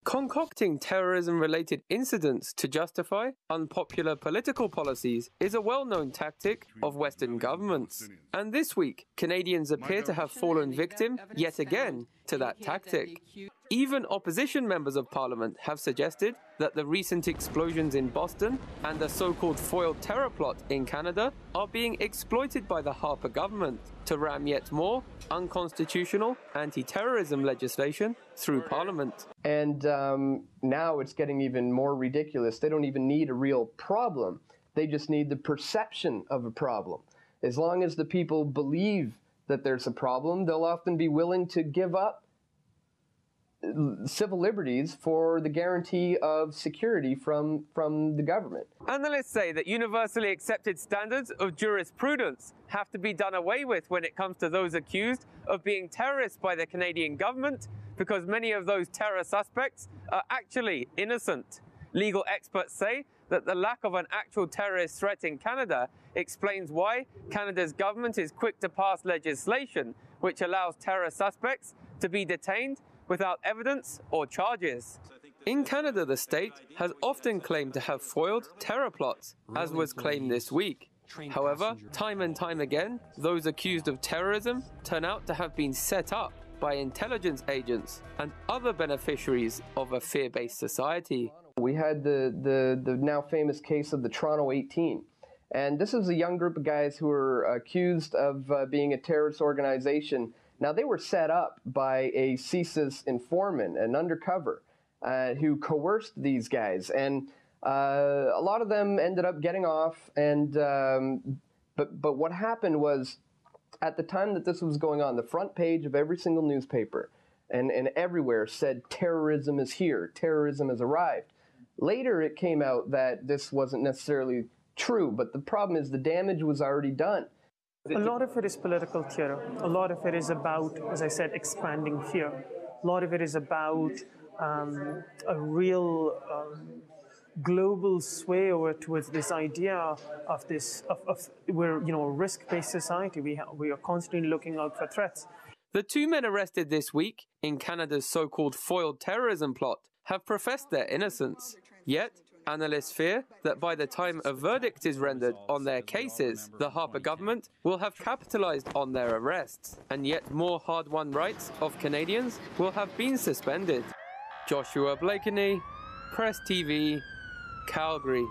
Concocting terrorism-related incidents to justify unpopular political policies is a well-known tactic of Western governments. And this week, Canadians appear to have fallen victim, yet again, to that tactic. Even opposition members of parliament have suggested that the recent explosions in Boston and the so-called foiled terror plot in Canada are being exploited by the Harper government to ram yet more unconstitutional anti-terrorism legislation through parliament. And now it's getting even more ridiculous. They don't even need a real problem. They just need the perception of a problem. As long as the people believe that there's a problem, they'll often be willing to give up civil liberties for the guarantee of security from the government. Analysts say that universally accepted standards of jurisprudence have to be done away with when it comes to those accused of being terrorists by the Canadian government, because many of those terror suspects are actually innocent. Legal experts say that the lack of an actual terrorist threat in Canada explains why Canada's government is quick to pass legislation which allows terror suspects to be detained without evidence or charges. In Canada, the state has often claimed to have foiled terror plots, as was claimed this week. However, time and time again, those accused of terrorism turn out to have been set up by intelligence agents and other beneficiaries of a fear-based society. We had the now famous case of the Toronto 18. And this is a young group of guys who were accused of being a terrorist organization. Now, they were set up by a CSIS informant, an undercover, who coerced these guys. And a lot of them ended up getting off. And but what happened was, at the time that this was going on, the front page of every single newspaper and everywhere said, "Terrorism is here, terrorism has arrived." Later, it came out that this wasn't necessarily true, but the problem is the damage was already done. A lot of it is political theater. A lot of it is about, as I said, expanding fear. A lot of it is about a real global sway over towards this idea of we're a risk-based society. We are constantly looking out for threats. The two men arrested this week in Canada's so-called foiled terrorism plot have professed their innocence. Yet, analysts fear that by the time a verdict is rendered on their cases, the Harper government will have capitalized on their arrests, and yet more hard-won rights of Canadians will have been suspended. Joshua Blakeney, Press TV, Calgary.